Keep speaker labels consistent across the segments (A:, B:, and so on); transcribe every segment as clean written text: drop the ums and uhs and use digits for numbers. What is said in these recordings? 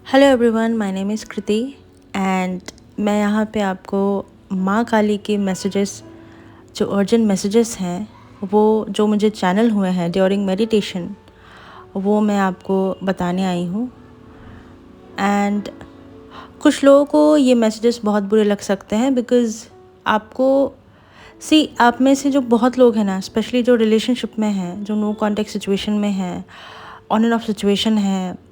A: Hello everyone, my name is Kriti and मैं यहाँ पे आपको माँ काली के मैसेजेस, जो अर्जेंट मैसेजेस हैं, वो जो मुझे चैनल हुए हैं ड्यूरिंग मेडिटेशन, वो मैं आपको बताने आई हूँ। एंड कुछ लोगों को ये मैसेजेस बहुत बुरे लग सकते हैं बिकॉज़ आप में से जो बहुत लोग हैं ना, स्पेशली जो रिलेशनशिप में हैं, जो नो कॉन्टेक्ट सिचुएशन में हैं, ऑन एंड ऑफ सिचुएशन है,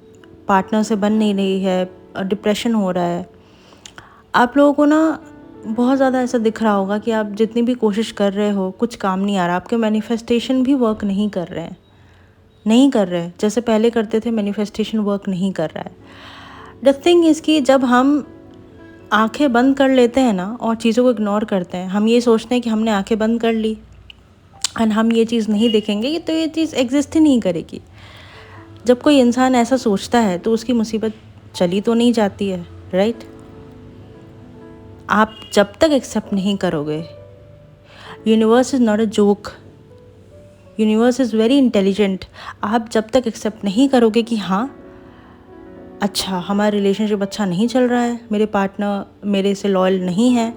A: पार्टनर से बन नहीं रही है, डिप्रेशन हो रहा है, आप लोगों को ना बहुत ज़्यादा ऐसा दिख रहा होगा कि आप जितनी भी कोशिश कर रहे हो कुछ काम नहीं आ रहा, आपके मैनिफेस्टेशन भी वर्क नहीं कर रहे जैसे पहले करते थे। मैनिफेस्टेशन वर्क नहीं कर रहा है। द थिंग इज़ कि जब हम आंखें बंद कर लेते हैं ना और चीज़ों को इग्नोर करते हैं, हम ये सोचते हैं कि हमने आंखें बंद कर ली एंड हम ये चीज़ नहीं देखेंगे तो ये चीज़ एग्जिस्ट ही नहीं करेगी। जब कोई इंसान ऐसा सोचता है तो उसकी मुसीबत चली तो नहीं जाती है, राइट? आप जब तक एक्सेप्ट नहीं करोगे, universe is not a joke, universe is very intelligent. आप जब तक एक्सेप्ट नहीं करोगे कि हाँ अच्छा, हमारा रिलेशनशिप अच्छा नहीं चल रहा है, मेरे पार्टनर मेरे से लॉयल नहीं है,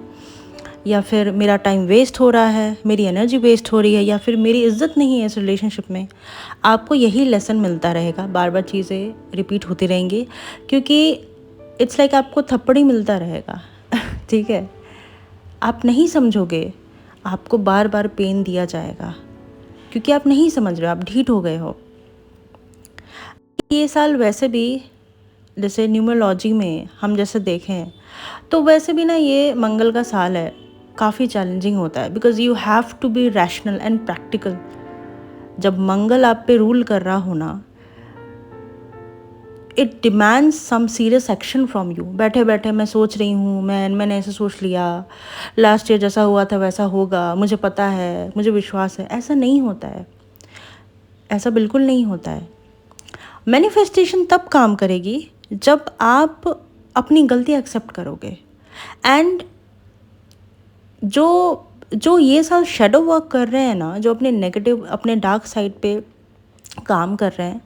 A: या फिर मेरा टाइम वेस्ट हो रहा है, मेरी एनर्जी वेस्ट हो रही है, या फिर मेरी इज्जत नहीं है इस रिलेशनशिप में, आपको यही लेसन मिलता रहेगा। बार बार चीज़ें रिपीट होती रहेंगी क्योंकि इट्स लाइक आपको थप्पड़ ही मिलता रहेगा ठीक है? आप नहीं समझोगे, आपको बार बार पेन दिया जाएगा क्योंकि आप नहीं समझ रहे हो, आप ढीठ हो गए हो। ये साल वैसे भी, जैसे न्यूमरोलॉजी में हम जैसे देखें तो वैसे भी ना ये मंगल का साल है, काफ़ी चैलेंजिंग होता है because you have to be rational and practical. जब मंगल आप पे रूल कर रहा हो ना, it demands some serious action from you. बैठे बैठे मैं सोच रही हूँ, मैंने ऐसे सोच लिया, लास्ट ईयर जैसा हुआ था वैसा होगा, मुझे पता है, मुझे विश्वास है, ऐसा नहीं होता है, ऐसा बिल्कुल नहीं होता है। मैनिफेस्टेशन तब काम करेगी जब आप अपनी गलती एक्सेप्ट करोगे। एंड जो ये साल शेडो वर्क कर रहे हैं ना, जो अपने नेगेटिव, अपने डार्क साइड पे काम कर रहे हैं,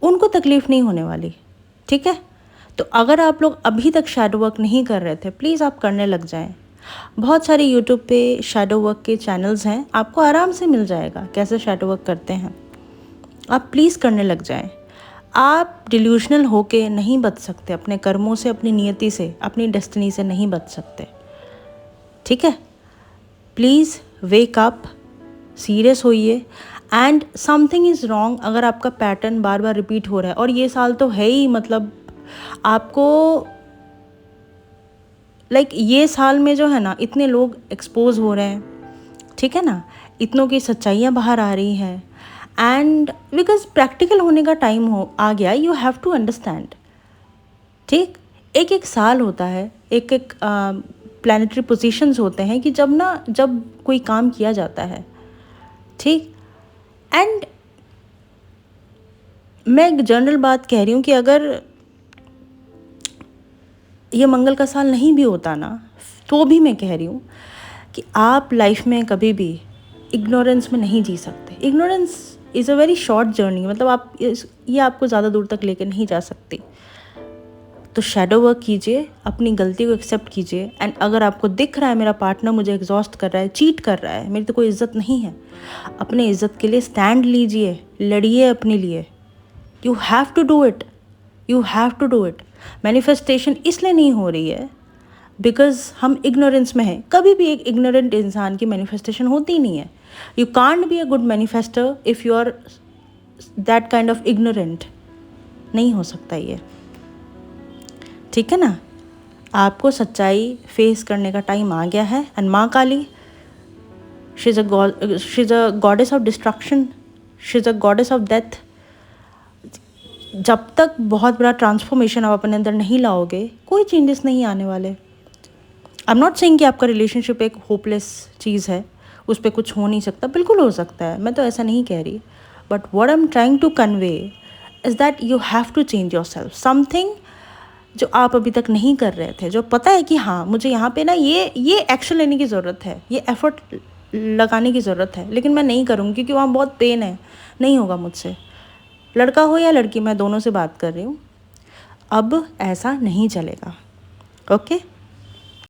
A: उनको तकलीफ़ नहीं होने वाली, ठीक है? तो अगर आप लोग अभी तक शैडो वर्क नहीं कर रहे थे, प्लीज़ आप करने लग जाएं। बहुत सारे यूट्यूब पे शैडो वर्क के चैनल्स हैं, आपको आराम से मिल जाएगा कैसे शैडो वर्क करते हैं। आप प्लीज़ करने लग जाएं। आप डिल्यूशनल होके नहीं बच सकते, अपने कर्मों से, अपनी नियति से, अपनी डेस्टिनी से नहीं बच सकते, ठीक है? प्लीज़ वेक अप, सीरियस होइए। एंड समथिंग इज़ रॉन्ग अगर आपका पैटर्न बार बार रिपीट हो रहा है, और ये साल तो है ही, मतलब आपको ये साल में जो है ना, इतने लोग एक्सपोज हो रहे हैं, ठीक है ना, इतनों की सच्चाइयाँ बाहर आ रही हैं। एंड बिकॉज प्रैक्टिकल होने का टाइम आ गया, यू हैव टू अंडरस्टैंड, ठीक? एक एक साल होता है, एक एक प्लानिटरी पोजीशंस होते हैं कि जब कोई काम किया जाता है, ठीक? एंड मैं एक जनरल बात कह रही हूँ कि अगर ये मंगल का साल नहीं भी होता ना, तो भी मैं कह रही हूँ कि आप लाइफ में कभी भी इग्नोरेंस में नहीं जी सकते। Ignorance is a very short journey, मतलब ये आपको ज़्यादा दूर तक लेकर नहीं जा सकती। तो शैडो वर्क कीजिए, अपनी गलती को एक्सेप्ट कीजिए। एंड अगर आपको दिख रहा है मेरा पार्टनर मुझे एग्जॉस्ट कर रहा है, चीट कर रहा है, मेरी तो कोई इज्जत नहीं है, अपने इज्जत के लिए स्टैंड लीजिए, लड़िए अपने लिए। You have to do it, you have to do it. Manifestation इसलिए नहीं हो रही है बिकॉज हम इग्नोरेंस में हैं। कभी भी एक इग्नोरेंट इंसान की मैनिफेस्टेशन होती नहीं है। You can't be a good manifester if you are that kind of ignorant. नहीं हो सकता ये, ठीक है ना? आपको सच्चाई फेस करने का टाइम आ गया है। एंड माँ Kali, she is a goddess of destruction, she is a goddess of death. जब तक बहुत बड़ा ट्रांसफॉर्मेशन आप अपने अंदर नहीं लाओगे, कोई चेंजेस नहीं आने वाले। आई एम नॉट सेइंग कि आपका रिलेशनशिप एक होपलेस चीज़ है, उस पर कुछ हो नहीं सकता, बिल्कुल हो सकता है, मैं तो ऐसा नहीं कह रही। But what I am trying to convey is that you have to change yourself. Something जो आप अभी तक नहीं कर रहे थे, जो पता है कि हाँ मुझे यहाँ पे ना ये एक्शन लेने की ज़रूरत है, ये एफर्ट लगाने की ज़रूरत है, लेकिन मैं नहीं करूँगी क्योंकि वहाँ बहुत पेन है, नहीं होगा मुझसे। लड़का हो या लड़की, मैं दोनों से बात कर रही हूँ। अब ऐसा नहीं चलेगा। ओके।